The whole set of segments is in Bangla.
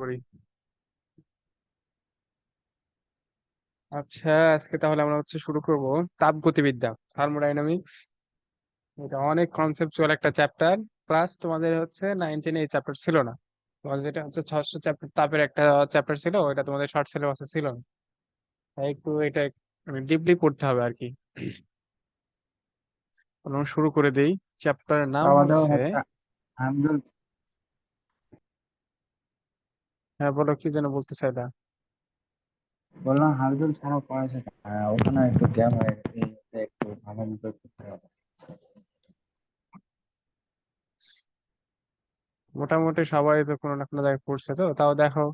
করি। আচ্ছা, আজকে তাহলে আমরা শুরু করব তাপগতিবিদ্যা, থার্মোডাইনামিক্স। এটা অনেক কনসেপচুয়াল একটা চ্যাপ্টার। প্লাস তোমাদের 9-10 এই চ্যাপ্টার ছিল না। তোমাদের যেটা ষষ্ঠ চ্যাপ্টার তাপের একটা চ্যাপ্টার ছিল, ওটা তোমাদের শর্ট সিলেবাসে ছিল না। তাই একটু এটা ডিপলি পড়তে হবে আর কি। আমরা শুরু করে দেই। চ্যাপ্টারের নাম খাওয়া দাওয়া হচ্ছে, হচ্ছে। আব্দুল, হ্যাঁ বলো, কি যেন বলতে চাইলা? বললাম হাবিবুল ছাড়া পড়াইছে। ওখানে একটু গ্যাপ হয়ে গেছে, এতে একটু ভালো মতো করতে হবে। মোটামুটি সবাই তো কোনো না কোনো জায়গায় পড়ছে, তো তাও দেখো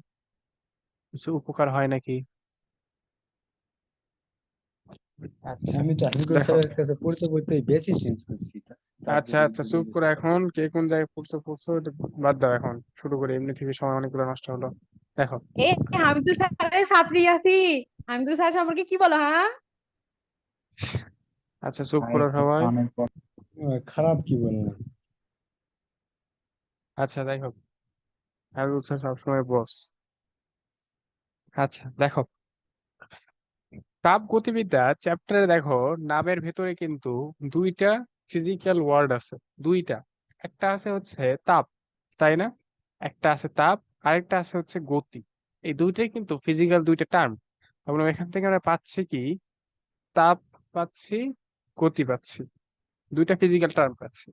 কিছু উপকার হয় নাকি। আচ্ছা, আমি তো হাবিবুল দেখো। স্যারের কাছে পড়তে পড়তে বেশি চেঞ্জ করছি তার আচ্ছা প্রতি আচ্ছা, চুপ করে জিনিসটা। এখন কে কোন জায়গায় পড়ছো পড়ছো এটা বাদ দাও, এখন শুরু করে। এমনি থেকে সময় অনেকগুলো নষ্ট হলো। দেখো। এ হামিদুল স্যারের ছাত্রী আছি। হামিদুল স্যার সম্পর্কে কি বলো? হ্যাঁ, আচ্ছা, চুপ আর করো একটু সবাই। অনেক পর। খারাপ কি বললাম? আচ্ছা দেখো, আমি সবসময় বস। আচ্ছা দেখো, তাপ গতিবিদ্যা চ্যাপ্টারে দেখো, নামের ভেতরে কিন্তু দুইটা ফিজিক্যাল ওয়ার্ড আছে। দুইটা, একটা আছে তাপ, তাই না? একটা আছে তাপ, আরেকটা আছে গতি। এই দুইটাই কিন্তু ফিজিক্যাল দুইটা টার্ম। তারপরে এখান থেকে আমরা পাচ্ছি কি? তাপ পাচ্ছি, গতি পাচ্ছি, দুইটা ফিজিক্যাল টার্ম পাচ্ছি।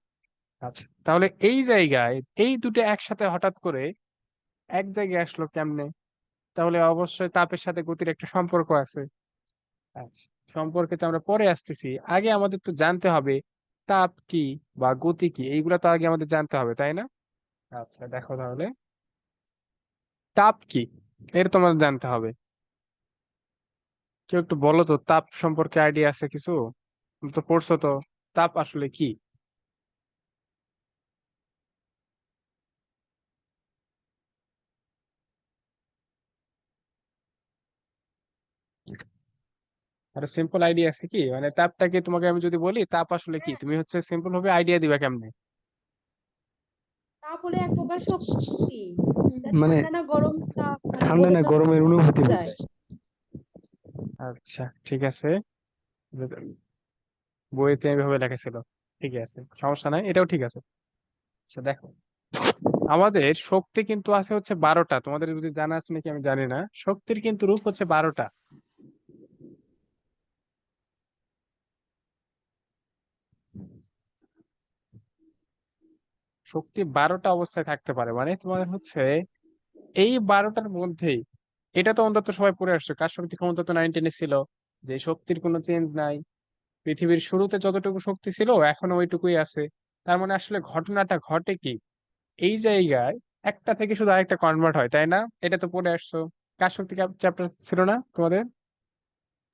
আচ্ছা, তাহলে এই জায়গায় এই দুটো একসাথে হঠাৎ করে এক জায়গায় আসলো কেমনে? তাহলে অবশ্যই তাপের সাথে গতির একটা সম্পর্ক আছে। আচ্ছা, সম্পর্কে তো আমরা পরে আসতেছি, আগে আমাদের তো জানতে হবে তাপ কি বা গতি কি, এইগুলা তো আগে আমাদের জানতে হবে, তাই না? আচ্ছা দেখো তাহলে, তাপ কি এর তোমার জানতে হবে। কেউ একটু বলো তো, তাপ সম্পর্কে আইডিয়া আছে কিছু? তুমি তো পড়ছো তো, তাপ আসলে কি? আর সিম্পল আইডিয়া আছে কি, মানে তাপটাকে তোমাকে আমি যদি বলি তাপ আসলে কি, তুমি সিম্পল ভাবে আইডিয়া দিবা কেমনে? তাপ হলে এক প্রকার শক্তি। এটা মানে ঠান্ডা না গরম তা মানে ঠান্ডা বোঝা না গরমের অনুভূতি যায়। বোঝায়। আচ্ছা ঠিক আছে, বইতে এইভাবে লেখা ছিল, ঠিক আছে, সমস্যা নাই, এটাও ঠিক আছে। আচ্ছা দেখো, আমাদের শক্তি কিন্তু আছে 12টা। তোমাদের যদি জানা আছে নাকি আমি জানি না, শক্তির কিন্তু রূপ 12টা। শক্তি 12টা অবস্থায় থাকতে পারে, মানে তোমাদের এই 12টার মধ্যেই, এটা তো অন্তত সবাই পড়ে আসছো, কার শক্তি ক্ষমতা তো 9-10 ছিল, যে শক্তির কোনো চেঞ্জ নাই। পৃথিবীর শুরুতে যতটুকু শক্তি ছিল এখনো ওইটুকুই আছে। তার মানে আসলে ঘটনাটা ঘটে কি, এই জায়গায় একটা থেকে শুধু আরেকটা কনভার্ট হয়, তাই না? এটা তো পড়ে আসছো। কার শক্তি চ্যাপ্টার ছিল না তোমাদের?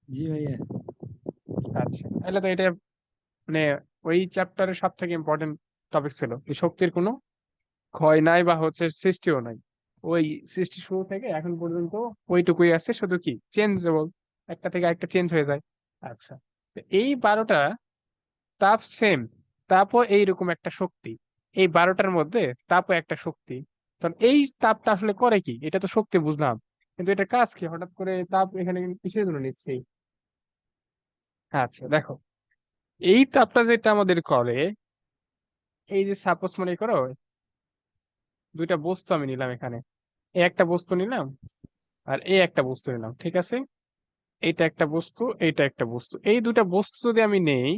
জি ভাইয়া। আচ্ছা, তাহলে তো এটা মানে ওই চ্যাপ্টারের সব থেকে ইম্পর্টেন্ট টপিক ছিল, এই শক্তির কোনো ক্ষয় নাই বা সৃষ্টিও নাই। ওই সৃষ্টি শুরু থেকে এখন পর্যন্ত ওইটুকুই আছে, শুধু কি চেঞ্জেবল, একটা থেকে একটা চেঞ্জ হয়ে যায়। আচ্ছা, তো এই 12টা তাপ সেম, তাপও এইরকম একটা শক্তি। এই 12টার মধ্যে তাপও একটা শক্তি। কারণ এই তাপটা আসলে করে কি, এটা তো শক্তি বুঝলাম, কিন্তু এটা কাজ কি, হঠাৎ করে তাপ এখানে কিসের জন্য নিচ্ছি? আচ্ছা দেখো, এই তাপটা যেটা আমাদের করে, এই যে সাপোজ মনে করো দুইটা বস্তু আমি নিলাম এখানে, এই একটা বস্তু নিলাম আর এই একটা বস্তু নিলাম, ঠিক আছে? এইটা একটা বস্তু, এইটা একটা বস্তু, এই দুইটা বস্তু যদি আমি নেই,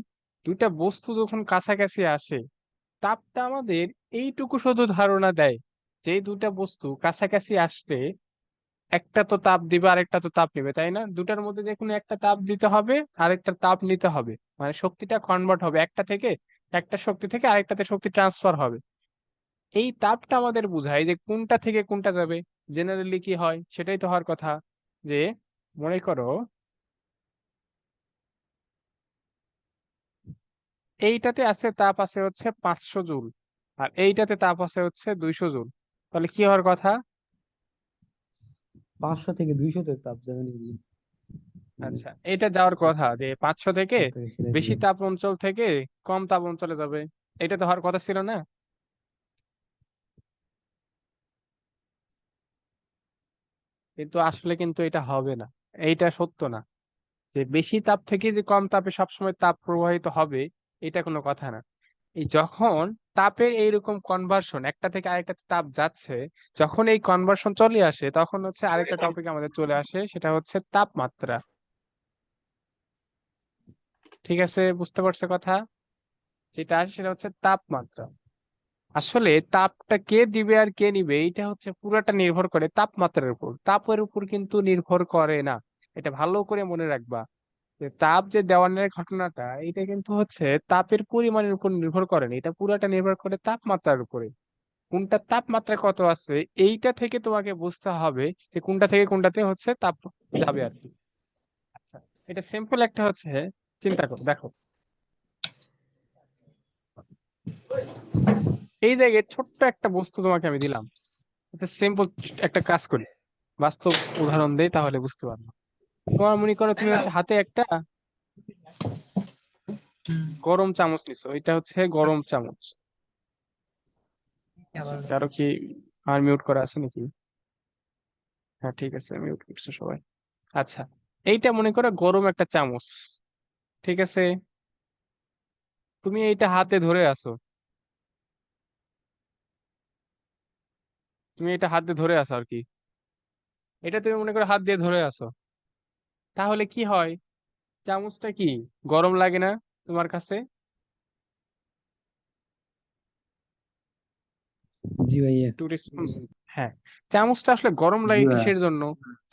দুইটা বস্তু যখন কাছাকাছি আসে, তাপটা আমাদের এইটুকু শুধু ধারণা দেয় যে এই দুইটা বস্তু কাছাকাছি আসলে একটা তো তাপ দিবে, আরেকটা তো তাপ নেবে, তাই না? দুটার মধ্যে যে কোনো একটা তাপ দিতে হবে, আরেকটা তাপ নিতে হবে, মানে শক্তিটা কনভার্ট হবে, একটা থেকে একটা শক্তি থেকে আরেকটাতে শক্তি ট্রান্সফার হবে। এই তাপটা আমাদের বোঝায় যে কোনটা থেকে কোনটা যাবে। জেনারেলি কি হয়, সেটাই তো হওয়ার কথা, যে মনে করো এইটাতে আছে তাপ আছে 500 জুল, আর এইটাতে তাপ আছে 200 জুল, তাহলে কি হওয়ার কথা? 500 থেকে 200 তে তাপ যাবে নাকি? মানে আচ্ছা, এটা যাওয়ার কথা যে 500 থেকে তাড়াতাড়ি সেরে বেশি দিলেন। তাপ অঞ্চল থেকে কম তাপ অঞ্চলে যাবে। এটা তো হওয়ার কথা ছিল না? কিন্তু আসলে কিন্তু এটা হবে না, এইটা সত্য না যে বেশি তাপ থেকে যে কম তাপে সবসময় তাপ প্রবাহিত হবে, এটা কোনো কথা না। এই যখন তাপের এইরকম কনভার্সন একটা থেকে আরেকটাতে তাপ যাচ্ছে, যখন এই কনভার্সন চলে আসে তখন হচ্ছে আরেকটা টপিক আমাদের চলে আসে, সেটা হচ্ছে তাপমাত্রা। ঠিক আছে, বুঝতে পারছো কথা? যেটা আসে সেটা হচ্ছে তাপমাত্রা। আসলে তাপটা কে দিবে আর কে নিবে এটা হচ্ছে পুরোটা নির্ভর করে তাপমাত্রার উপর, তাপের উপর কিন্তু নির্ভর করে না। এটা ভালো করে মনে রাখবা যে তাপ যে দেওয়ানের ঘটনাটা, এটা কিন্তু হচ্ছে তাপের পরিমাণের উপর নির্ভর করে না, এটা পুরোটা নির্ভর করে তাপমাত্রার উপরে। কোনটা তাপমাত্রা কত আছে এইটা থেকে তোমাকে বুঝতে হবে যে কোনটা থেকে কোনটাতে হচ্ছে তাপ যাবে আর কি। আচ্ছা, এটা সিম্পল একটা হচ্ছে চিন্তা করো, দেখো এই জায়গায় ছোট্ট একটা বস্তু তোমাকে আমি দিলাম। আচ্ছা, সিম্পল একটা কাজ করি, বাস্তব উদাহরণ দেই তাহলে বুঝতে পারবো। তোমার মনে করো তুমি হচ্ছে হাতে একটা গরম চামচ নিছো, এটা হচ্ছে গরম চামচ। আচ্ছা, কারো কি আর মিউট করা আছে নাকি? হ্যাঁ ঠিক আছে, মিউট করছে সবাই। আচ্ছা, এইটা মনে করো গরম একটা চামচ। ঠিক আছে, তুমি এইটা হাতে ধরে আছো, তুমি এটা হাতে ধরে আছো আর কি। এটা তুমি মনে করো হাত দিয়ে ধরে আছো, তাহলে কি হয়? চামচটা কি গরম লাগে না তোমার কাছে? জি ভাইয়া। একটু রেসপন্স। হ্যাঁ, চামচটা আসলে গরম জি লাগে ভাইয়া। কিসের জন্য?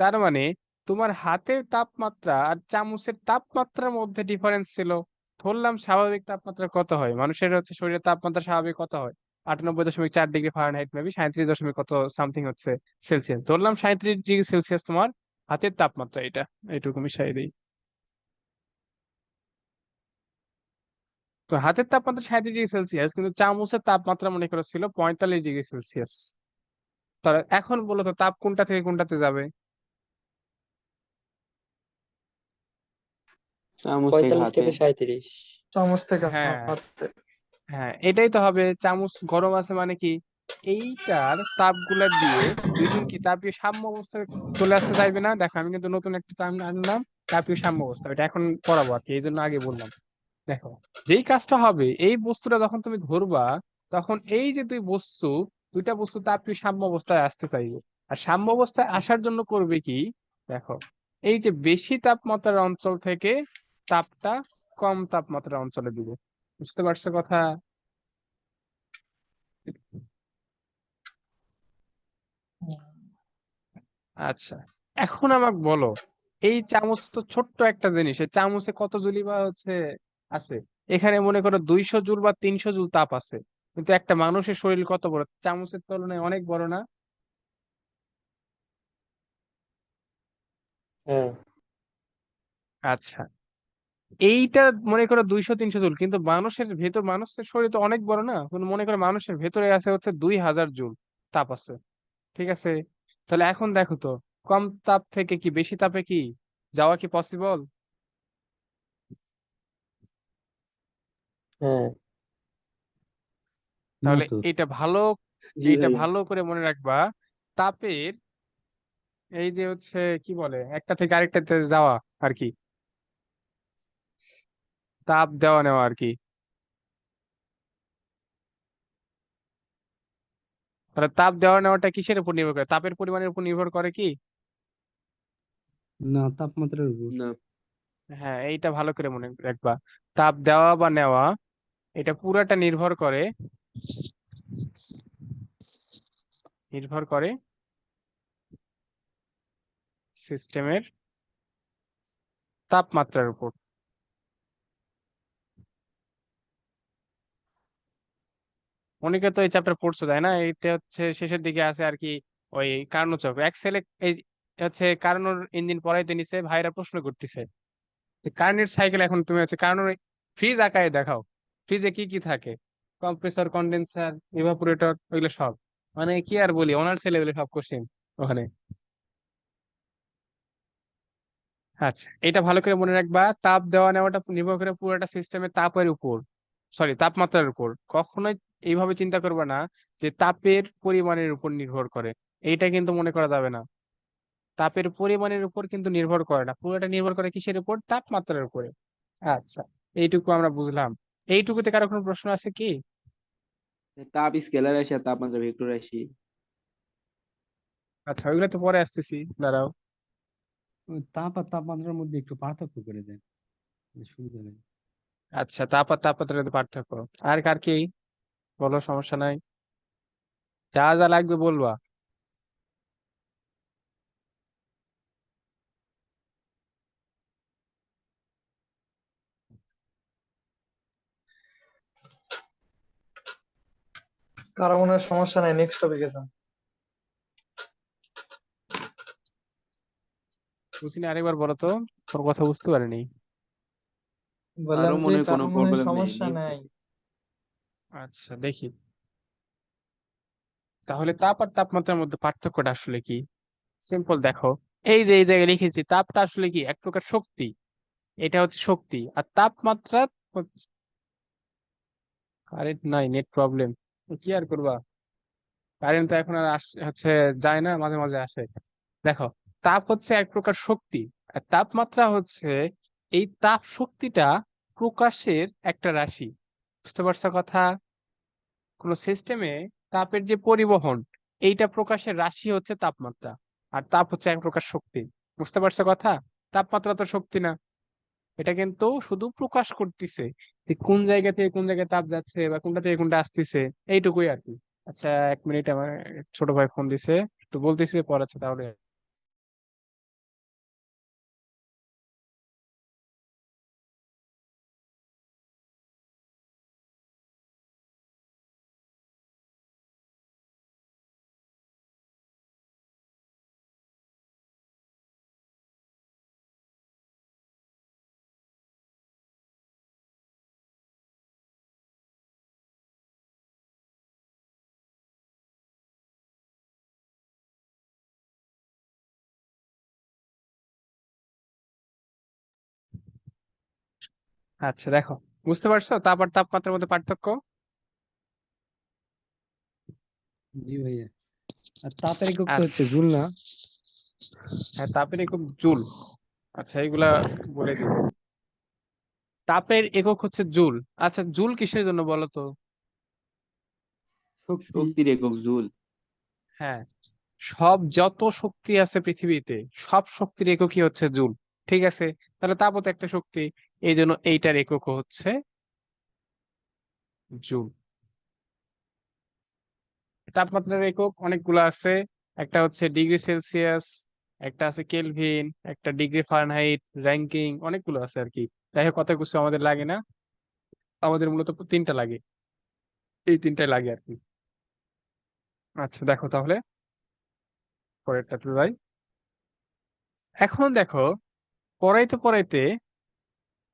তার মানে তোমার হাতের তাপমাত্রা আর চামচের তাপমাত্রার মধ্যে ডিফারেন্স ছিল। ধরলাম স্বাভাবিক তাপমাত্রা কত হয়, মানুষের হচ্ছে শরীরের তাপমাত্রা স্বাভাবিক কত হয়? 98.4 ডিগ্রি ফারেনহাইট, মেবি 37 কত সামথিং হচ্ছে সেলসিয়াস। ধরলাম 37 ডিগ্রি সেলসিয়াস তোমার হাতের তাপমাত্রা, এটা এইটুকু মিশাই দিই। তো হাতের তাপমাত্রা 37 ডিগ্রি সেলসিয়াস, কিন্তু চামচের তাপমাত্রা মনে করো ছিল 45 ডিগ্রি সেলসিয়াস। তাহলে এখন বলো তো তাপ কোনটা থেকে কোনটাতে যাবে? চামচ থেকে 45 হাতে। থেকে 37। চামচ থেকে হ্যাঁ, হাতে। হ্যাঁ এটাই তো হবে। চামচ গরম আছে মানে কি, এইটার তাপগুলা দিয়ে দুইজন কি তাপীয় সাম্য অবস্থায় চলে আসতে চাইবে না? দেখো আমি কিন্তু নতুন একটা টার্ম আনলাম, তাপীয় সাম্য অবস্থা। এটা এখন পড়াবো আর কি, এই জন্য আগে বললাম। দেখো, যেই কাজটা হবে, এই বস্তুটা যখন তুমি ধরবা, তখন এই যে দুই বস্তু, দুইটা বস্তু তাপীয় সাম্য অবস্থায় আসতে চাইবে। আর সাম্য অবস্থায় আসার জন্য করবে কি, দেখো, এই যে বেশি তাপমাত্রার অঞ্চল থেকে তাপটা কম তাপমাত্রার অঞ্চলে দিবে। বুঝতে পারছো কথা? আচ্ছা, এখন আমাকে বলো, এই চামচ তো ছোট্ট একটা জিনিস, এই চামচে কত জুলি বা হচ্ছে আছে? এখানে মনে করো 200 জুল বা 300 জুল তাপ আছে, কিন্তু একটা মানুষের শরীর কত বড়, চামচের তুলনায় অনেক বড় না? হ্যাঁ, আচ্ছা, এইটা মনে করো 200-300 জুল, কিন্তু মানুষের ভেতর, মানুষের শরীর তো অনেক বড় না, কিন্তু মনে করো মানুষের ভেতরে আছে হচ্ছে 2000 জুল তাপ আছে। ঠিক আছে, তাহলে এখন দেখো তো, কম তাপ থেকে কি বেশি তাপে কি যাওয়া কি পসিবল? হ্যাঁ। না তাহলে তো। এটা ভালো, জি এইটা ভাইয়া। ভালো করে মনে রাখবা। তাপের এই যে হচ্ছে কি বলে, একটা থেকে আরেকটাতে যাওয়া আর কি, তাপ দেওয়া নেওয়া আর কি। তাহলে তাপ দেওয়া নেওয়াটা কিসের উপর নির্ভর করে? তাপের পরিমাণের উপর নির্ভর করে কি? না, তাপমাত্রার উপর। না। হ্যাঁ, এইটা ভালো করে মনে রাখবা। তাপ দেওয়া বা নেওয়া, এটা পুরাটা নির্ভর করে, নির্ভর করে সিস্টেমের তাপমাত্রার উপর। অনেকে তো এই চ্যাপ্টার পড়ছো তাই না? এইটা হচ্ছে শেষের দিকে আছে আর কি, ওই কার্নো চক্র এক্সেলে। এই হচ্ছে কার্নোর ইঞ্জিন পড়াইতে নিছে, ভাইরা প্রশ্ন করতেছে কার্নের সাইকেল, এখন তুমি হচ্ছে কার্নোর ফ্রিজ আঁকায় দেখাও, ফ্রিজে কি কি থাকে, কম্প্রেসর, কন্ডেন্সার, ইভাপোরেটর, ওইগুলো সব। মানে কি আর বলি, অনার্স লেভেলে সব কোশ্চেন ওখানে। আচ্ছা, এটা ভালো করে মনে রাখবা, তাপ দেওয়া নেওয়াটা নির্ভর করে পুরোটা সিস্টেমের তাপের উপর, সরি তাপমাত্রার উপর। কখনোই এইভাবে চিন্তা করবে না যে তাপের পরিমাণের উপর নির্ভর করে, এইটা কিন্তু মনে করা যাবে না। তাপের পরিমাণের উপর কিন্তু নির্ভর করে না, পুরোটা নির্ভর করে কিসের উপর? তাপমাত্রার উপরে। আচ্ছা, এইটুকু আমরা বুঝলাম। এইটুকুতে কারো কোনো প্রশ্ন আছে কি? তাপ স্কেলার রাশি আর তাপমাত্রা ভেক্টর রাশি। আচ্ছা, ওইগুলো তো পরে আসতেছি, দাঁড়াও। ওই তাপ আর তাপমাত্রার মধ্যে একটু পার্থক্য করে দেন, সুবিধা নেই। আচ্ছা, তাপ আর তাপমাত্রার মধ্যে পার্থক্য। আর কার কি বলো, সমস্যা নাই, যা যা লাগবে বলবা। কারো মনে হয় সমস্যা নাই, নেক্সট টপিকে যান। বুঝিনি, আরেকবার বলো তো, তোর কথা বুঝতে পারিনি। বললাম কারো যে মনে হয় কারো কোনো মনে হয় প্রবলেম নেই, সমস্যা next। নাই। আচ্ছা, দেখি তাহলে তাপ আর তাপমাত্রার মধ্যে পার্থক্যটা আসলে কি। সিম্পল, দেখো, এই যে এই জায়গায় লিখেছি, তাপটা আসলে কি এক প্রকার শক্তি, এটা হচ্ছে শক্তি। আর তাপমাত্রা কারেন্ট নাই, নেট প্রবলেম, কি আর করবা, কারেন্ট তো এখন আর হচ্ছে যায় না, মাঝে মাঝে আসে। দেখো, তাপ হচ্ছে এক প্রকার শক্তি, আর তাপমাত্রা হচ্ছে এই তাপ শক্তিটা প্রকাশের একটা রাশি। বুঝতে পারছো কথা? কোন সিস্টেমে তাপের যে পরিবহন, এইটা প্রকাশের রাশি হচ্ছে তাপমাত্রা। আর তাপ হচ্ছে এক প্রকার শক্তি। বুঝতে পারছো কথা? তাপমাত্রা তো শক্তি না, এটা কিন্তু শুধু প্রকাশ করতেছে যে কোন জায়গা থেকে কোন জায়গায় তাপ যাচ্ছে বা কোনটা থেকে কোনটা আসতেছে, এইটুকুই আর কি। আচ্ছা, 1 মিনিট, আমার ছোট ভাই ফোন দিছে, তো বলতেছে পর, আচ্ছা তাহলে। আচ্ছা, দেখো, বুঝতে পারছো তাপ আর তাপমাত্রার মধ্যে পার্থক্য? জি ভাইয়া। আর তাপের একক তো আচ্ছা, হচ্ছে জুল না? হ্যাঁ, তাপের একক জুল। আচ্ছা, এইগুলা বলে দিই। তাপের একক হচ্ছে জুল। আচ্ছা, জুল কিসের জন্য বলো তো? শক্তি। শক্তির একক জুল। হ্যাঁ, যত শক্তি আছে পৃথিবীতে, সব শক্তির এককই হচ্ছে জুল। ঠিক আছে, তাহলে তাপও তো একটা শক্তি, এই জন্য এইটার একক হচ্ছে জুল। তাপমাত্রার একক অনেকগুলো আছে, একটা হচ্ছে ডিগ্রি সেলসিয়াস, একটা আছে কেলভিন, একটা ডিগ্রি ফারেনহাইট, র্যাঙ্কিং, অনেকগুলো আছে আর কি। যাই হোক, কত কিছু আমাদের লাগে না, আমাদের মূলত তিনটা লাগে, এই তিনটাই লাগে আর কি। আচ্ছা, দেখো তাহলে পরেরটাতে যাই। এখন দেখো, পড়াইতে পড়াইতে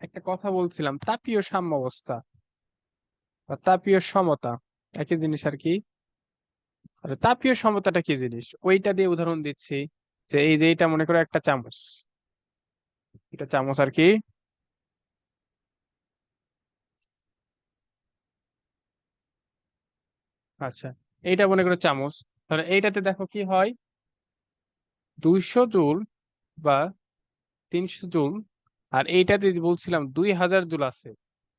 একটা কথা বলছিলাম, তাপীয় সাম্যাবস্থা বা তাপীয় সমতা, একই জিনিস আর কি। আর তাপীয় সমতাটা কি জিনিস, ওইটা দিয়ে উদাহরণ দিচ্ছি। যে এই যে এটা মনে করো একটা চামচ, এটা চামচ আর কি। আচ্ছা, এইটা মনে করো চামচ, তাহলে এইটাতে দেখো কি হয়, 200 জুল বা 300 জুল। আর এইটাতে যে বলছিলাম 2000 জুল আছে,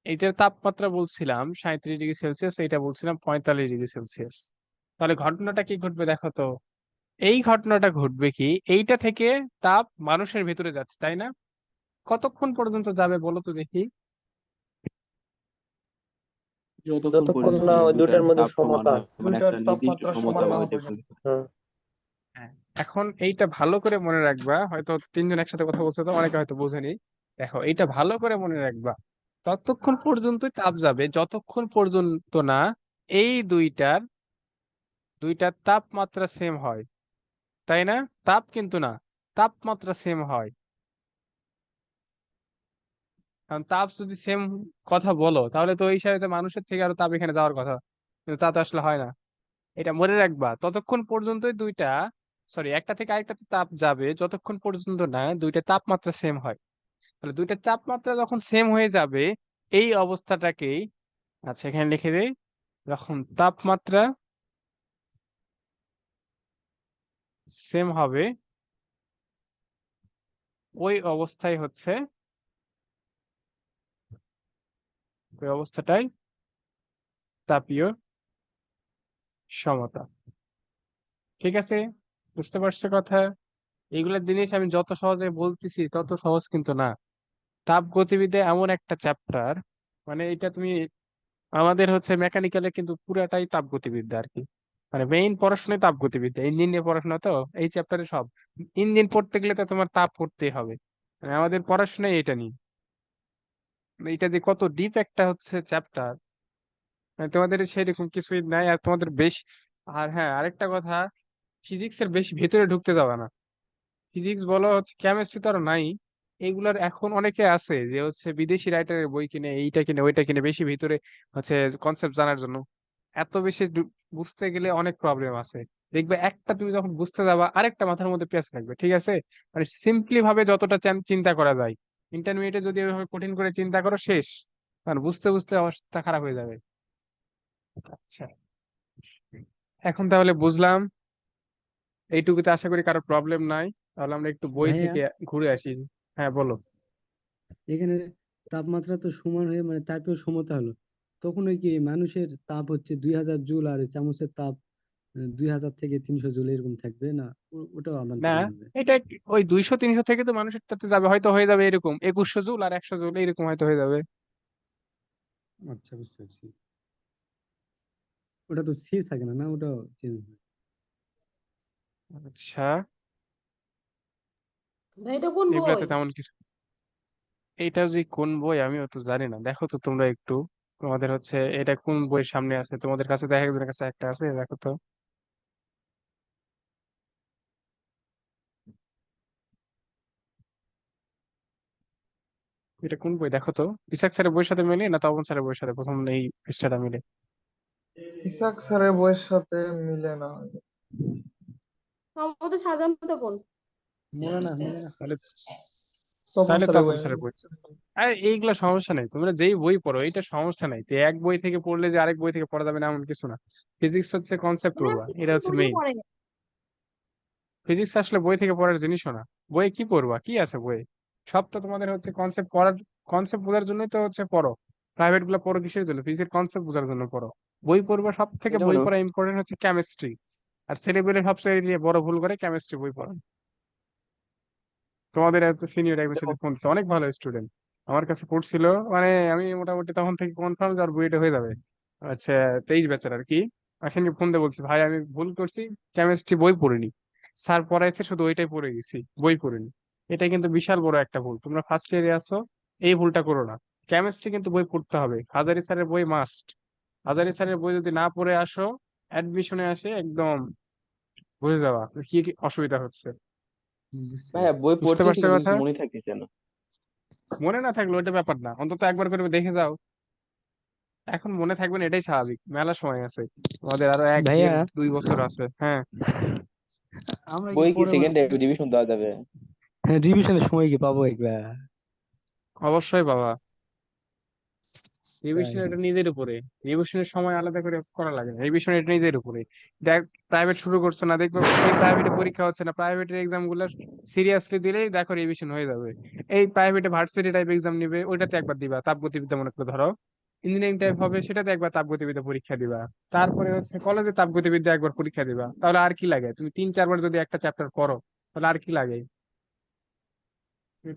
এইটার তাপমাত্রা বলছিলাম 37 ডিগ্রি সেলসিয়াস, এইটা বলছিলাম 45 ডিগ্রি সেলসিয়াস। তাহলে ঘটনাটা কি ঘটবে দেখো তো, এই ঘটনাটা ঘটবে কি, এইটা থেকে তাপ মানুষের ভেতরে যাচ্ছে, তাই না? কতক্ষণ পর্যন্ত যাবে বলো তো দেখি। যতক্ষণ যতক্ষণ পর্যন্ত না ওই ওই দুটার দুটার মধ্যে তাপ সমান সমতা। হয়, মানে দুইটার একটা নির্দিষ্ট তাপমাত্রা সমতা সমান না হওয়া হইতে পর্যন্ত। পারে। হ্যাঁ, হ্যাঁ, এখন এইটা ভালো করে মনে রাখবা, হয়তো তিনজন একসাথে কথা বলছে তো অনেকে হয়তো বোঝেনি। দেখো, এইটা ভালো করে মনে রাখবা, ততক্ষণ পর্যন্ত তাপ যাবে যতক্ষণ পর্যন্ত না এই দুইটার তাপমাত্রা সেম হয়, তাই না? তাপ কিন্তু না, তাপমাত্রা সেম হয়। কারণ তাপ যদি সেম কথা বলো, তাহলে তো এই সাথে মানুষের থেকে আরো তাপ এখানে যাওয়ার কথা, কিন্তু তা তো আসলে হয় না। এটা মনে রাখবা, ততক্ষণ পর্যন্তই দুইটা, সরি, একটা থেকে আরেকটাতে তাপ যাবে যতক্ষণ পর্যন্ত না দুইটা তাপমাত্রা সেম হয়। তাহলে দুইটা তাপমাত্রা যখন সেম হয়ে যাবে, এই অবস্থাটাকেই, আচ্ছা এখানে লিখে দেই, যখন তাপমাত্রা সেম হবে ওই অবস্থায় হচ্ছে ওই অবস্থাটাই তাপীয় সমতা। ঠিক আছে, বুঝতে পারছো কথা? এগুলা জিনিস আমি যত সহজে বলতেছি তত সহজ কিন্তু না। তাপগতিবিদ্যা এমন একটা চ্যাপ্টার, মানে এটা তুমি আমাদের হচ্ছে মেকানিক্যালে কিন্তু পুরাটাই তাপগতিবিদ্যা আর কি। মানে মেইন পড়াশোনায় তাপগতিবিদ্যা, ইঞ্জিন নিয়ে পড়াশোনা তো এই চ্যাপ্টারে সব। ইঞ্জিন পড়তে গেলে তো তোমার তাপ পড়তেই হবে। মানে আমাদের পড়াশোনায় এটা নিয়ে, মানে এটা যে কত ডিপ একটা হচ্ছে চ্যাপ্টার, তোমাদের সেরকম কিছুই নাই। আর তোমাদের বেশ, আর হ্যাঁ আরেকটা কথা, ফিজিক্স এর বেশি ভেতরে ঢুকতে যাবে না। ফিজিক্স বলো হচ্ছে, কেমিস্ট্রি তো আর নাই। এগুলার এখন অনেকে আছে যে হচ্ছে বিদেশি রাইটারের বই কিনে, এইটা কিনে ওইটা কিনে বেশি ভিতরে হচ্ছে কনসেপ্ট জানার জন্য। এত বেশি বুঝতে গেলে অনেক প্রবলেম আছে। দেখবে একটা তুমি যখন বুঝতে যাবা আরেকটা মাথার মধ্যে পেঁচ লাগবে, ঠিক আছে? মানে সিম্পলি ভাবে যতটা চিন্তা করা যায়, ইন্টারমিডিয়েটে যদি ওইভাবে কঠিন করে চিন্তা করো শেষ, মানে বুঝতে বুঝতে অবস্থা খারাপ হয়ে যাবে। আচ্ছা, এখন তাহলে বুঝলাম, এইটুকুতে আশা করি কারো প্রবলেম নাই। তাহলে আমরা একটু বই ভাইয়া, থেকে ঘুরে আসি। হ্যাঁ বলো। এখানে তাপমাত্রা তো সমান হয়ে মানে তাপীয় সমতা হলো, তখন ওই কি মানুষের তাপ হচ্ছে 2000 জুল আর এই চামচের তাপ 2000 থেকে 300 জুল এরকম থাকবে না? ওটাও আদান না, প্রদান হবে। এটা ওই 200-300 থেকে তো মানুষের তাতে যাবে, হয়তো হয়ে যাবে এরকম 2100 জুল আর 100 জুল এরকম হয়তো হয়ে যাবে। আচ্ছা, বুঝতে পারছি। ওটা তো স্থির থাকে না, না ওটাও চেঞ্জ হয়। আচ্ছা, ভাই এটা কোন এগুলাতে বই? তেমন কিছু। এইটা যে কোন বই আমিও তো জানি না, দেখো তো তোমরা একটু। তোমাদের হচ্ছে এটা কোন বইয়ের সামনে আছে? তোমাদের কাছে দেখা একজনের কাছে একটা আছে, দেখো তো। এটা কোন বই দেখো তো? ইসাক স্যারের বইয়ের সাথে মিলে না তপন স্যারের বইয়ের সাথে প্রথম এই পৃষ্ঠাটা মিলে? ইসাক স্যারের বইয়ের সাথে মিলে না। সম্ভবত সাজানো কোন? মনে না, মনে না। তাহলে তপন তাহলে স্যারের তপন বই স্যারের মিলে। বই। আর এইগুলা সমস্যা নাই, তোমরা যেই বই পড়ো এটা সমস্যা নাই। তো এক বই থেকে পড়লে যে আরেক বই থেকে পড়া যাবে না এমন কিছু না। ফিজিক্স হচ্ছে কনসেপ্ট মানে পড়বা, কিছু এটা কিছু হচ্ছে বই থেকে মেইন। পড়ে। ফিজিক্স আসলে বই থেকে পড়ার জিনিসও না। বইয়ে কি পড়বা, কি আছে বইয়ে? সব তো তোমাদের হচ্ছে কনসেপ্ট পড়ার, কনসেপ্ট বোঝার জন্যই তো হচ্ছে পড়ো। প্রাইভেট গুলো পড়ো কিসের জন্য? ফিজিক্সের কনসেপ্ট বোঝার জন্য পড়ো। বই পড়বা, সব থেকে এটা বই মনে পড়া ইম্পর্টেন্ট হচ্ছে কেমিস্ট্রি। আর ছেলেপেলে সবচেয়ে বড় ভুল করে কেমিস্ট্রি বই পড়া। তোমাদের এত সিনিয়র একজন সাথে ফোন দিচ্ছে, অনেক ভালো স্টুডেন্ট, আমার কাছে পড়ছিল। মানে আমি মোটামুটি তখন থেকে কনফার্ম যে আর বুয়েটে হয়ে যাবে। আচ্ছা, 23 ব্যাচের আর কি। আসেনকে ফোন দিয়ে বলছি, ভাই আমি ভুল করছি, কেমিস্ট্রি বই পড়িনি। স্যার পড়াইছে শুধু ওইটাই পড়ে গেছি, বই পড়িনি। এটা কিন্তু বিশাল বড় একটা ভুল, তোমরা ফার্স্ট ইয়ারে আছো, এই ভুলটা করো না। কেমিস্ট্রি কিন্তু বই পড়তে হবে, হাজারি স্যারের বই মাস্ট। হাজারি স্যারের বই যদি না পড়ে আসো, অ্যাডমিশনে আসে একদম বুঝে যাওয়া কি কি অসুবিধা হচ্ছে। বুঝতে ভাইয়া পারছি। বই বুঝতে পড়তেছি পারছো কিন্তু কথা? কিছু মনে থাকতেছে না। মনে না থাকলে ওইটা ব্যাপার না, অন্তত একবার করে দেখে যাও। এখন মনে থাকবে না এটাই স্বাভাবিক, মেলা সময় আছে, আমাদের আরো এক ভাইয়া, দেড় 2 বছর আছে। হ্যাঁ, আমরা কি বই কি পরে মানে সেকেন্ডে রিভিশন দেওয়া যাবে? রিভিশনের সময় কি পাবো একবার? অবশ্যই বাবা। তাই? রিভিশন এটা নিজের উপরে, রিভিশনের সময় আলাদা করে করা লাগে না, রিভিশন এটা নিজের উপরে। দেখ, প্রাইভেট শুরু করছো না, দেখবে এই প্রাইভেটে পরীক্ষা হচ্ছে না, প্রাইভেটের এক্সাম গুলো সিরিয়াসলি দিলেই দেখো রিভিশন হয়ে যাবে। এই প্রাইভেটে ভার্সিটি টাইপ এক্সাম নিবে, ওইটাতে একবার দিবা তাপগতিবিদ্যা মনে করে ধরো। ইঞ্জিনিয়ারিং টাইপ হবে, সেটাতে একবার তাপগতিবিদ্যা পরীক্ষা দিবা। তারপরে হচ্ছে কলেজে তাপগতিবিদ্যা একবার পরীক্ষা দিবা। তাহলে আর কি লাগে? তুমি 3-4 বার যদি একটা চ্যাপ্টার পড়ো, তাহলে আর কি লাগে?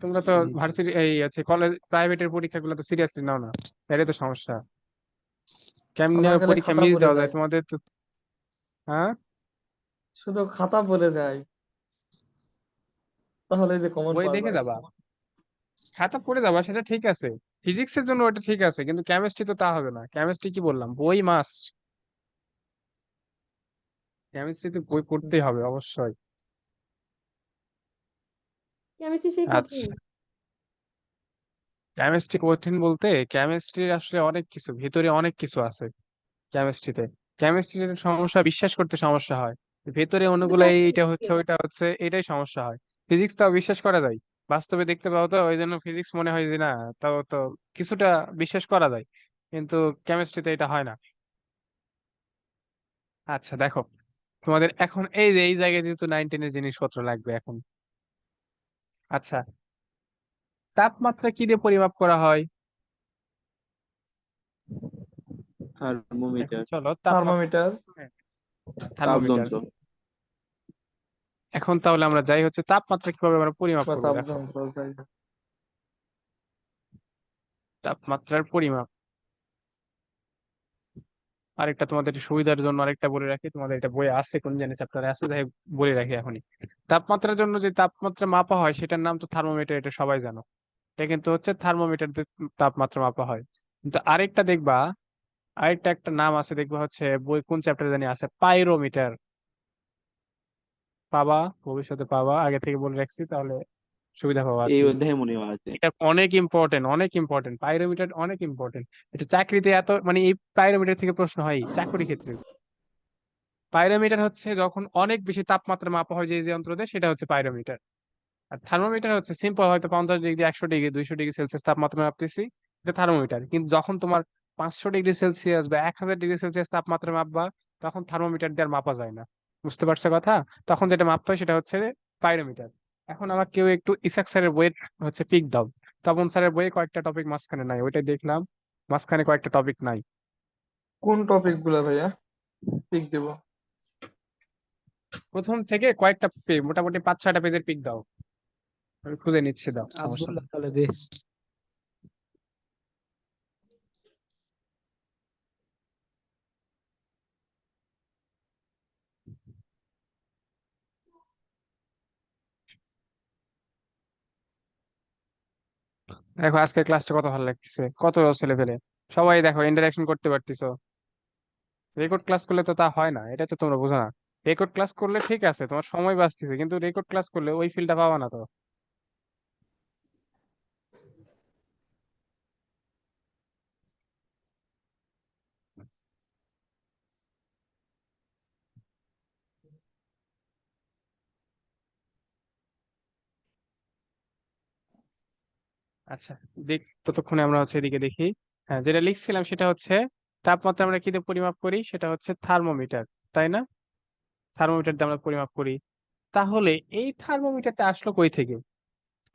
তোমরা তো এই তো। ভার্সিটি এই আছে কলেজ প্রাইভেটের পরীক্ষাগুলো তো সিরিয়াসলি নাও না, এটাই তো সমস্যা। কেমনে আমরা খালি পরীক্ষা খাতা মিস পড়ে দেওয়া যাই, যায় তোমাদের তো? হ্যাঁ, শুধু খাতা পড়ে যাই, তাহলে যে কমন বই পাওয়া দেখে যায়। যাবা, খাতা পড়ে যাবা, সেটা ঠিক আছে। ফিজিক্সের জন্য ওটা ঠিক আছে, কিন্তু কেমিস্ট্রি তো তা হবে না। কেমিস্ট্রি কি বললাম, বই মাস্ট। কেমিস্ট্রিতে বই পড়তেই হবে অবশ্যই। কেমিস্ট্রি সেই কঠিন। আচ্ছা, কেমিস্ট্রি কঠিন বলতে, কেমিস্ট্রির আসলে অনেক কিছু ভিতরে, অনেক কিছু আছে কেমিস্ট্রিতে। কেমিস্ট্রির সমস্যা বিশ্বাস করতে সমস্যা হয়, ভেতরে কিন্তু অণুগুলো এইটা প্র্যাকটিস। হচ্ছে ওইটা হচ্ছে, এটাই সমস্যা হয়। ফিজিক্স তাও বিশ্বাস করা যায়, বাস্তবে দেখতে পাও তো, ওই জন্য ফিজিক্স মনে হয় যে না, তাও তো কিছুটা বিশ্বাস করা যায়। কিন্তু কেমিস্ট্রিতে এটা হয় না। আচ্ছা দেখো, তোমাদের এখন এই যে এই জায়গায় যেহেতু 9-10 এর জিনিসপত্র লাগবে এখন। আচ্ছা, তাপমাত্রা কি দিয়ে পরিমাপ করা হয়? এখন থার্মোমিটার, চলো তাপমাত্রা, থার্মোমিটার থার্মোমিটার। তাপযন্ত্র। এখন তাহলে আমরা যাই হচ্ছে তাপমাত্রা কিভাবে আমরা পরিমাপ বা করবো, দেখো তাপযন্ত্র যাই হোক। তাপমাত্রার পরিমাপ। আরেকটা তোমাদের সুবিধার জন্য আরেকটা বলে রাখি, তোমাদের এটা বইয়ে আছে, কোন জানি চ্যাপ্টারে আছে, যাই হোক বলে রাখি এখনই। তাপমাত্রার জন্য যে তাপমাত্রা মাপা হয় সেটার নাম তো থার্মোমিটার, এটা সবাই জানো। এটা কিন্তু হচ্ছে থার্মোমিটার দিয়ে তাপমাত্রা মাপা হয়। কিন্তু আরেকটা দেখবা, আরেকটা একটা নাম আছে দেখবা, হচ্ছে বই কোন চ্যাপ্টারে জানি আছে, পাইরোমিটার। পাবা, ভবিষ্যতে পাবা, আগে থেকে বলে রাখছি তাহলে সুবিধা পাবা আর এই কি। অধ্যায়ে মনে হয় আছে। এটা অনেক ইম্পর্টেন্ট, অনেক ইম্পর্টেন্ট, পাইরোমিটার অনেক ইম্পর্টেন্ট। এটা চাকরিতে এত মানে এই পাইরোমিটার থেকে প্রশ্ন হয় চাকরি ক্ষেত্রে। পাইরোমিটার হচ্ছে যখন অনেক বেশি তাপমাত্রা মাপা হয় যে যে যন্ত্র দিয়ে, সেটা হচ্ছে পাইরোমিটার। আর থার্মোমিটার হচ্ছে সিম্পল, হয়তো 50 ডিগ্রি, 100 ডিগ্রি, 200 ডিগ্রি সেলসিয়াস তাপমাত্রা মাপতেছি, এটা থার্মোমিটার। কিন্তু যখন তোমার 500 ডিগ্রি সেলসিয়াস বা 1000 ডিগ্রি সেলসিয়াস তাপমাত্রা মাপবা, তখন থার্মোমিটার দিয়ে আর মাপা যায় না। বুঝতে পারছো কথা? তখন যেটা মাপতে হয় সেটা হচ্ছে পাইরোমিটার। এখন আমার কেউ একটু ইসাক স্যারের বইয়ের হচ্ছে পিক দাও। তপন স্যারের বইয়ে কয়েকটা টপিক মাঝখানে নাই, ওইটাই দেখলাম, মাঝখানে কয়েকটা টপিক নাই। কোন টপিক গুলা ভাইয়া পিক দিব? প্রথম থেকে কয়েকটা মোটামুটি 5-6টা পেজের পিক দাও, আমি খুঁজে নিচ্ছি, দাও, সমস্যা আব্দুল্লাহ নেই। তাহলে দে। দেখো আজকের ক্লাসটা কত ভালো লাগছে, কত ছেলে পেলে সবাই দেখো ইন্টারাকশন করতে পারতেছো। রেকর্ড ক্লাস করলে তো তা হয় না, এটা তো তোমরা বোঝো না। রেকর্ড ক্লাস করলে ঠিক আছে, তোমার সময় বাঁচতেছে, কিন্তু রেকর্ড ক্লাস করলে ওই ফিলটা পাবা না তো। আচ্ছা, দেখ, ততক্ষণে আমরা হচ্ছে এদিকে দেখি। হ্যাঁ, যেটা লিখছিলাম সেটা হচ্ছে তাপমাত্রা আমরা কি দিয়ে পরিমাপ করি, সেটা হচ্ছে থার্মোমিটার, তাই না? থার্মোমিটার দিয়ে আমরা পরিমাপ করি। তাহলে এই থার্মোমিটারটা আসলো কই থেকে?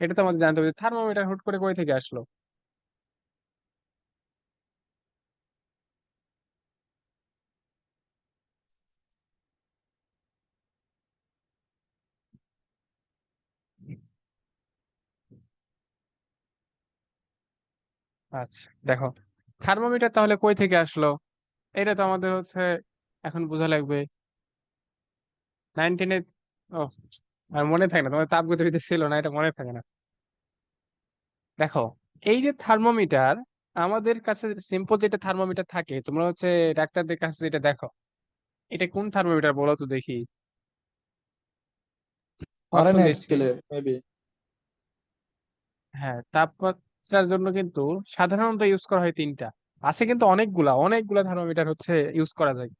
এটা তো আমাদের জানতে হবে, থার্মোমিটার হুট করে কই থেকে আসলো। আচ্ছা দেখো, থার্মোমিটার তাহলে কই থেকে আসলো, এটা তো আমাদের হচ্ছে এখন বোঝা লাগবে। 19-এ, ও, আর মনে থাকে না, তোমার তাপগতিবিদ্যা ছিল না, এটা মনে থাকে না। দেখো, এই যে থার্মোমিটার, আমাদের কাছে সিম্পল যেটা থার্মোমিটার থাকে, তোমরা হচ্ছে ডাক্তারদের কাছে যেটা দেখো, এটা কোন থার্মোমিটার বলো তো দেখি। অপশন ফারেনহাইট দিচ্ছি। স্কেলের মেবি। হ্যাঁ, তাপমাত্রার জন্য কিন্তু সাধারণত ইউজ করা হয় তিনটা। আছে কিন্তু অনেকগুলা অনেকগুলা থার্মোমিটার হচ্ছে ইউজ করা যায়।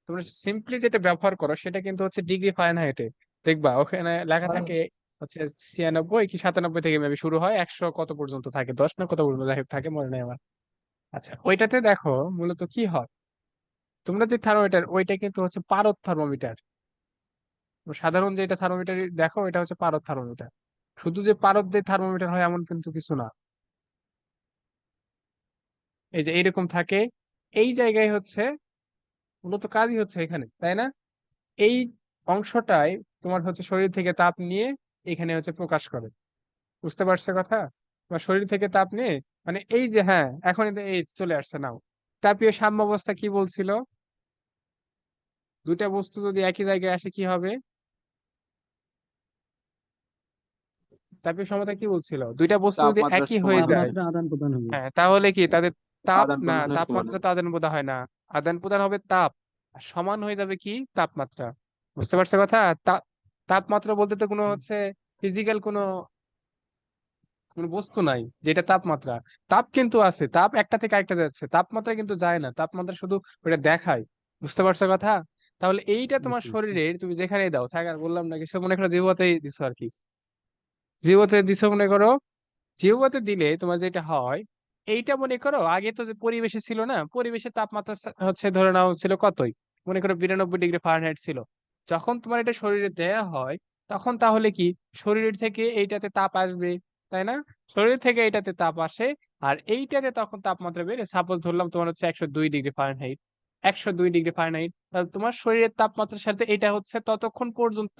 তোমরা সিম্পলি যেটা ব্যবহার করো সেটা কিন্তু হচ্ছে ডিগ্রি ফারেনহাইটে। দেখবা ওখানে লেখা থাকে হচ্ছে 96 কি 97 থেকে মেবি শুরু হয়, 100 কত পর্যন্ত থাকে, 10 না কত পর্যন্ত যাই হোক থাকে, মনে নেই আমার। আচ্ছা, ওইটাতে দেখো মূলত কি হয়, তোমরা যে থার্মোমিটার, ওইটা কিন্তু হচ্ছে পারদ থার্মোমিটার। সাধারণ যেটা থার্মোমিটার দেখো, এটা হচ্ছে পারদ থার্মোমিটার। শুধু যে পারদ দিয়ে থার্মোমিটার হয় এমন কিন্তু কিছু না। এই যে এইরকম থাকে, এই জায়গায় হচ্ছে মূলত কাজই হচ্ছে এখানে, তাই না? এই অংশটাই তোমার হচ্ছে শরীর থেকে তাপ নিয়ে এখানে হচ্ছে প্রকাশ করে। বুঝতে পারছো কথা? তোমার শরীর থেকে তাপ নিয়ে, মানে এই যে, হ্যাঁ এখন এই চলে আসছে নাও। তাপীয় সাম্যাবস্থা কি বলছিল? দুইটা বস্তু যদি একই জায়গায় আসে কি হবে? তাপীয় সমতা কি বলছিল, দুইটা বস্তু যদি তাপমাত্রা একই হয়ে সমান যায়, তাপমাত্রা আদান প্রদান হবে। হ্যাঁ তাহলে কি তাদের তাপ, আদান না প্রদানের সমান তাপমাত্রা হবে। তো আদান প্রদান হয় না, আদান প্রদান হবে তাপ, আর সমান হয়ে যাবে কি তাপমাত্রা। বুঝতে পারছো কথা? তাপমাত্রা বলতে তো কোনো হচ্ছে ফিজিক্যাল কোনো কোনো বস্তু নাই যেটা তাপমাত্রা। তাপ কিন্তু আছে, তাপ একটা থেকে আরেকটা যাচ্ছে, তাপমাত্রা কিন্তু যায় না, তাপমাত্রা শুধু ওটা দেখায়। বুঝতে পারছো কথা? তাহলে এইটা তোমার বুঝতে পারছি। শরীরের তুমি যেখানেই দাও, থাক আর বললাম না কিছু, মনে করো জিহ্বাতেই দিছো আর কি, জিহ্বাতে দিছো মনে করো, জিহ্বাতে দিলে তোমার যেটা হয়, এইটা মনে করো আগে তো যে পরিবেশে ছিল না, পরিবেশের তাপমাত্রা হচ্ছে ধরে নাও ছিল কতই, মনে করো 92 ডিগ্রি ফারেনহাইট ছিল। যখন তোমার এটা শরীরে দেয়া হয়, তখন তাহলে কি শরীরের থেকে এইটাতে তাপ আসবে, তাই না? শরীর থেকে এইটাতে তাপ আসে, আর এইটাতে তখন তাপমাত্রা বেড়ে, সাপোজ ধরলাম তোমার হচ্ছে 102 ডিগ্রি ফারেনহাইট, 102 ডিগ্রি ফারেনহাইট, তাহলে তোমার শরীরের তাপমাত্রার সাথে এটা হচ্ছে ততক্ষণ পর্যন্ত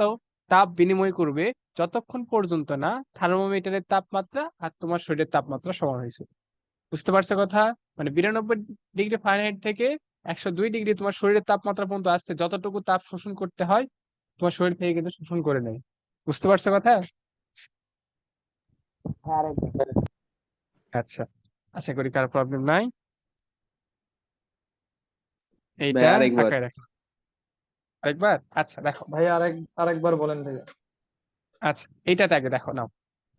তাপ বিনিময় করবে যতক্ষণ পর্যন্ত না থার্মোমিটারের তাপমাত্রা আর তোমার শরীরের তাপমাত্রা সমান হয়েছে। বুঝতে পারছো কথা? মানে 92 ডিগ্রি ফারেনহাইট থেকে 102 ডিগ্রি তোমার শরীরের তাপমাত্রা পর্যন্ত আসতে যতটুকু তাপ শোষণ করতে হয় তোমার শরীর থেকে কিন্তু শোষণ করে নেয়। বুঝতে পারছো কথা? আচ্ছা, আশা করি কারো প্রবলেম নাই। ভাই এইটা আরেকবার। আঁকায় রাখলাম আরেকবার। আচ্ছা দেখো, ভাই আরেকবার বলেন ভাইয়া। আচ্ছা এইটাতে আগে দেখো নাও,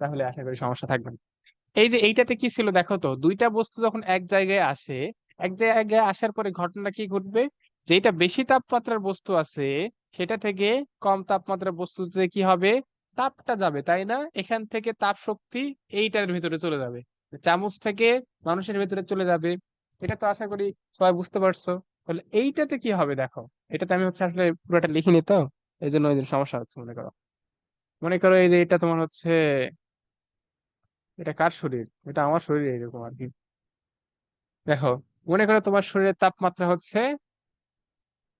তাহলে আশা করি সমস্যা থাকবে না। এই যে এইটাতে কি ছিল দেখো তো, দুইটা বস্তু যখন এক জায়গায় আসে, এক জায়গায় আসার পরে ঘটনা কি ঘটবে, যেটা বেশি তাপমাত্রার বস্তু আছে সেটা থেকে কম তাপমাত্রার বস্তুতে কি হবে, তাপটা যাবে, তাই না? এখান থেকে তাপ শক্তি এইটার ভিতরে চলে যাবে, চামচ থেকে মানুষের ভিতরে চলে যাবে। এটা তো আশা করি সবাই বুঝতে পারছো। তাহলে এইটাতে কি হবে দেখো, এটাতে আমি হচ্ছে আসলে পুরোটা লিখিনি তো, এই জন্য সমস্যা হচ্ছে। মনে করো এই যে এটা তোমার হচ্ছে, এটা কার শরীর, এটা আমার শরীর এরকম আর কি। দেখো, মনে করো তোমার শরীরের তাপমাত্রা হচ্ছে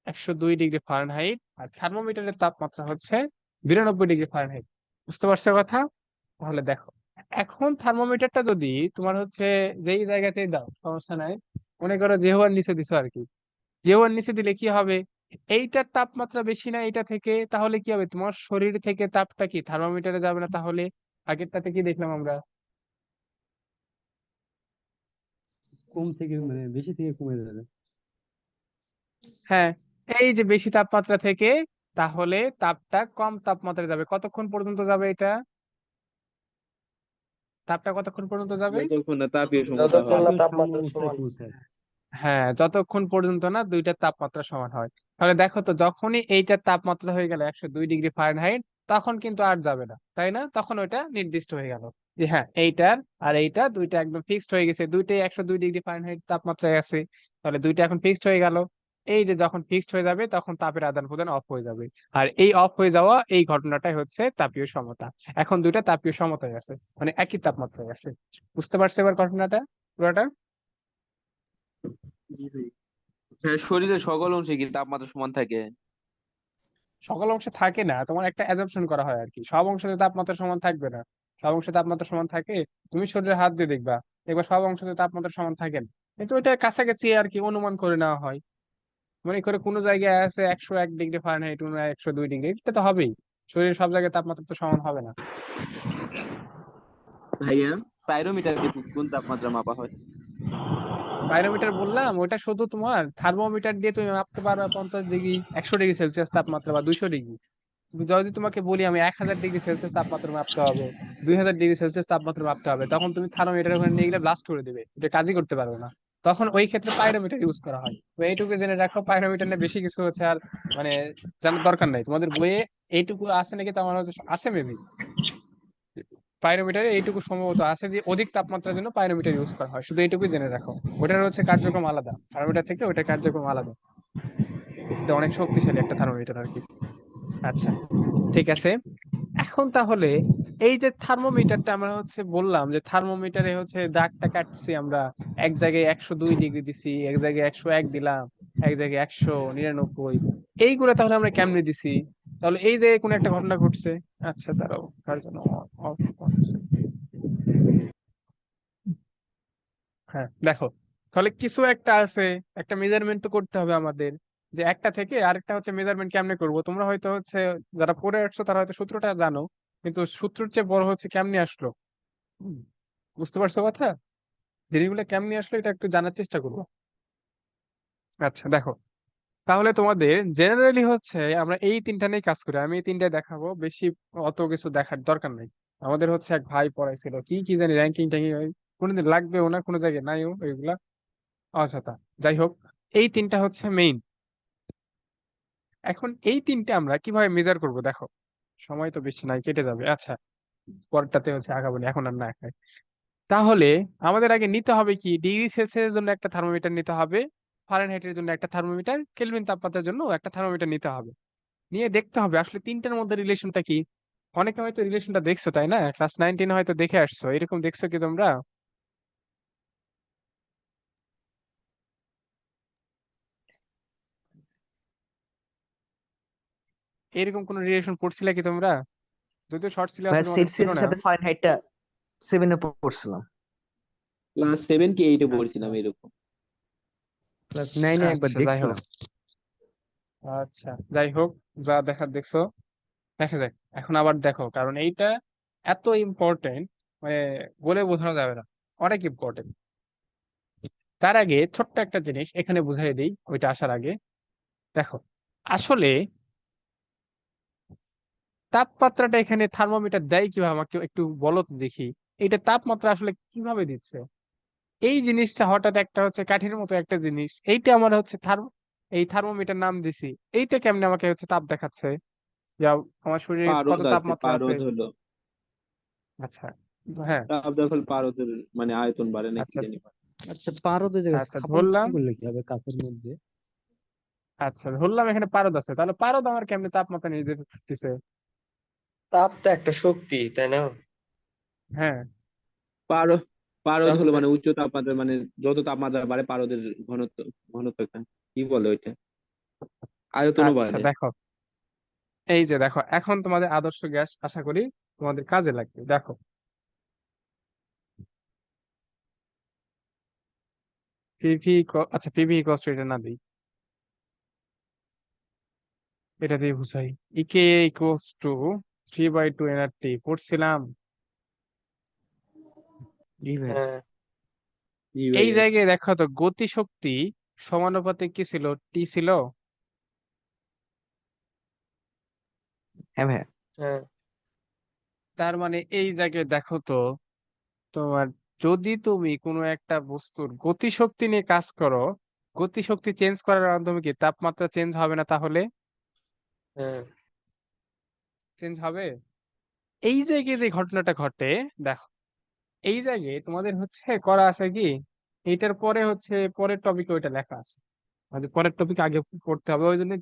102 ডিগ্রি ফারেনহাইট, আর থার্মোমিটারের তাপমাত্রা হচ্ছে 92 ডিগ্রি ফারেনহাইট। বুঝতে পারছো কথা? তাহলে দেখো, এখন থার্মোমিটারটা যদি তোমার হচ্ছে যেই জায়গাতেই দাও সমস্যা নাই, মনে করো জিহ্বার নিচে দিছো আর কি, জিহ্বার নিচে দিলে কি হবে, এইটার তাপমাত্রা বেশি না এটা থেকে, তাহলে কি হবে, তোমার শরীর থেকে তাপটা কি থার্মোমিটারে যাবে না? তাহলে আগেরটাতে কি দেখলাম আমরা, কম থেকে মানে বেশি থেকে কমে যাবে। হ্যাঁ, এই যে বেশি তাপমাত্রা থেকে, তাহলে তাপটা কম তাপমাত্রায় যাবে, কতক্ষণ পর্যন্ত যাবে এটা, তাপটা কতক্ষণ পর্যন্ত যাবে? যতক্ষণ না তাপীয় সমতা যতক্ষণ হয়। না তাপীয় তাপমাত্রা সাম্যাবস্থায় সমান। পৌঁছায়। হ্যাঁ, যতক্ষণ পর্যন্ত না দুইটার তাপমাত্রা সমান হয়। তাহলে দেখো তো, যখনই এইটার তাপমাত্রা হয়ে গেল 102 ডিগ্রি ফারেনহাইট, তখন কিন্তু আর যাবে না, তাই না? তখন ওইটা নির্দিষ্ট হয়ে গেল যে হ্যাঁ এইটার আর এইটা দুইটা একদম ফিক্সড হয়ে গেছে, দুইটাই 102 ডিগ্রি ফারেনহাইট তাপমাত্রায় আছে, তাহলে দুইটা এখন ফিক্সড হয়ে গেল। এই যে যখন ফিক্সড হয়ে যাবে তখন তাপের আদান প্রদান অফ হয়ে যাবে, আর এই অফ হয়ে যাওয়া এই ঘটনাটাই হচ্ছে তাপীয় সমতা। এখন দুইটা তাপীয় সমতায় আছে, মানে একই তাপমাত্রায় আছে। বুঝতে পারছো এবার ঘটনাটা পুরোটা? জি ভাই। হ্যাঁ, শরীরের সকল অংশে কি তাপমাত্রা সমান থাকে? সকল অংশে থাকে না, তোমার একটা অ্যাজাম্পশন করা হয় আর কি, সব অংশে তাপমাত্রা সমান থাকবে না। সব অংশে তাপমাত্রা সমান থাকে, তুমি শরীরে হাত দিয়ে দেখবা, দেখবা সব অংশে তাপমাত্রা সমান থাকে না, কিন্তু এটা কাছাকাছি আর কি অনুমান করে নেওয়া হয়। মনে করে কোনো জায়গায় আছে 101 ডিগ্রি ফারেনহাইট, 102 ডিগ্রি, এটা তো হবেই। শরীরের সব জায়গায় তাপমাত্রা তো সমান হবে না। ভাইয়া, পাইরোমিটার দিয়ে কোন তাপমাত্রা মাপা হয়? পাইরোমিটার বললাম, ওটা শুধু তোমার থার্মোমিটার দিয়ে তুমি মাপতে পারবে 50 ডিগ্রি, 100 ডিগ্রি সেলসিয়াস তাপমাত্রা বা 200 ডিগ্রি। কিন্তু যদি তোমাকে বলি আমি 1000 ডিগ্রি সেলসিয়াস তাপমাত্রা মাপতে হবে, 2000 ডিগ্রি সেলসিয়াস তাপমাত্রা মাপতে হবে, তখন তুমি থার্মোমিটার ওখানে নিয়ে গেলে ব্লাস্ট করে দেবে, এটা কাজই করতে পারবে না। তখন ওই ক্ষেত্রে পাইরোমিটার ইউজ করা হয়। তো এইটুকু জেনে রাখো, পাইরোমিটার নিয়ে বেশি কিছু হচ্ছে আর মানে জানার দরকার নাই তোমাদের বইয়ে। এইটুকু আছে নাকি, তো আমার হচ্ছে আছে মেবি, পাইরোমিটারে এইটুকু সম্ভবত আছে যে অধিক তাপমাত্রার জন্য পাইরোমিটার ইউজ করা হয়, শুধু এইটুকুই জেনে রাখো। ওটার হচ্ছে কার্যক্রম আলাদা, থার্মোমিটার থেকে ওটার কার্যক্রম আলাদা। এটা অনেক শক্তিশালী একটা থার্মোমিটার আর কি। আচ্ছা, ঠিক আছে। এখন তাহলে এই যে থার্মোমিটারটা আমরা হচ্ছে বললাম যে থার্মোমিটারে হচ্ছে দাগটা কাটছি আমরা, এক জায়গায় 102 ডিগ্রি দিছি, এক জায়গায় 101 দিলাম, এক জায়গায় 199, এইগুলা তাহলে আমরা কেমনে দিছি? তাহলে এই যে কোনো একটা ঘটনা ঘটছে। আচ্ছা দাঁড়াও, কার জন্য off হচ্ছে? হ্যাঁ দেখো, তাহলে কিছু একটা আছে, একটা মেজারমেন্ট তো করতে হবে আমাদের, যে একটা থেকে আরেকটা হচ্ছে মেজারমেন্ট কেমনে করব। তোমরা হয়তো হচ্ছে যারা পড়ে আসছো তারা হয়তো সূত্রটা জানো, কিন্তু সূত্রের চেয়ে বড় হচ্ছে কেমনে আসলো। হুম, বুঝতে পারছো কথা? জিনিসগুলো কেমনে আসলো এটা একটু জানার চেষ্টা করবো। আচ্ছা দেখো, তাহলে তোমাদের জেনারেলি হচ্ছে আমরা এই তিনটা নিয়ে কাজ করি, আমি এই তিনটায় দেখাবো, বেশি অত কিছু দেখার দরকার নেই। আমাদের হচ্ছে এক ভাই পড়াইছিল কি কি জানি র্যাঙ্কিং ট্যাঙ্কিং, কোনোদিন লাগবেও না, কোনো জায়গায় নাইও এগুলা। আচ্ছা তা যাই হোক, এই তিনটা হচ্ছে মেইন। এখন এই তিনটে আমরা কিভাবে মেজার করব দেখো, সময় তো বেশি নাই, কেটে যাবে। আচ্ছা, পরটাতে হচ্ছে আগাবো না, এখন আর না আগাই। তাহলে আমাদের আগে নিতে হবে কি, ডিগ্রি সেলসিয়াসের জন্য একটা থার্মোমিটার নিতে হবে, ফারেনহাইটের জন্য একটা থার্মোমিটার, কেলভিন তাপমাত্রার জন্য একটা থার্মোমিটার নিতে হবে। নিয়ে দেখতে হবে আসলে তিনটার মধ্যে রিলেশনটা কি। অনেকে হয়তো রিলেশনটা দেখছো তাই না, ক্লাস 9 10 হয়তো দেখে আসছো, এরকম দেখছো কি তোমরা? এরকম কোন রিলেশন পড়ছিলে কি তোমরা? যদিও শর্ট ভাই সিলেবাসে তোমাদের ছিল সেলসিয়াসের না। সাথে ফারেনহাইটটা 7 এ পড়ছিলাম। ক্লাস 7 কি 8 এ আচ্ছা পড়ছিলাম এরকম। ক্লাস 9 এ একবার আচ্ছা যাই হোক, দেখছিলাম। আচ্ছা যাই হোক, যা দেখার দেখছো, দেখা যাক। এখন আবার দেখো, কারণ এইটা এত ইম্পর্টেন্ট, মানে বলে বোঝানো যাবে না, অনেক ইম্পর্টেন্ট। তার আগে ছোট্ট একটা জিনিস এখানে বুঝাই দিই, ওইটা আসার আগে। দেখো, আসলে তাপমাত্রাটা এখানে থার্মোমিটার দেয় কিভাবে, আমাকে একটু বলো তো দেখি। এইটা তাপমাত্রা আসলে কিভাবে দিচ্ছে? এই জিনিসটা হঠাৎ একটা হচ্ছে কাঠির মতো একটা জিনিস, এইটা আমার হচ্ছে এই থার্মোমিটার নাম দিছি, এইটা কেমনে আমাকে হচ্ছে তাপ দেখাচ্ছে, যা আমার শরীরে কত পারদ আছে, তাপমাত্রা আছে? পারদ হলো, আচ্ছা, হ্যাঁ, তাপ যখন পারদের মানে আয়তন বাড়ে নাকি আচ্ছা, জানি। আচ্ছা, পারদ ওই জায়গায় আচ্ছা স্থাপন ধরলাম, করলে কি হবে কাছের মধ্যে? আচ্ছা ধরলাম এখানে পারদ আছে, তাহলে পারদ আমার কেমনে তাপমাত্রা নির্দেশ করতেছে? তাপ তো একটা শক্তি, তাই না? হ্যাঁ, পারদ, পারদ হলো তাহলে মানে উচ্চ তাপমাত্রা, মানে যত তাপমাত্রা বাড়ে পারদের ঘনত্ব, ঘনত্ব এখানে কি বলে ওইটা, আয়তনও আচ্ছা বাড়ে। দেখো, এই যে দেখো, এখন তোমাদের আদর্শ গ্যাস আশা করি তোমাদের কাজে লাগবে। দেখো, আচ্ছা পিভি ইকোয়াস এটা না দিই, এটা দিয়ে বুঝাই। ইকে ইকুয়ালস টু 3/2 nRT পড়ছিলাম। জি ভাই। হ্যাঁ জি এই ভাইয়া। জায়গায় দেখো তো, গতিশক্তি সমানুপাতিক কি ছিল? টি ছিল। হ্যাঁ ভাই। হ্যাঁ তার মানে এই জায়গায় দেখো তো, তোমার যদি তুমি কোনো একটা বস্তুর গতিশক্তি নিয়ে কাজ করো, গতিশক্তি চেঞ্জ করার মাধ্যমে কি তাপমাত্রা চেঞ্জ হবে না? তাহলে হ্যাঁ চেঞ্জ হবে। এই জায়গায় যে ঘটনাটা ঘটে, দেখো, এই জায়গায় তোমাদের হচ্ছে করা আছে কি, এইটার পরে হচ্ছে পরের টপিকে ওইটা লেখা আছে, আমাদের পরের টপিক আগে পড়তে হবে, ওই জন্য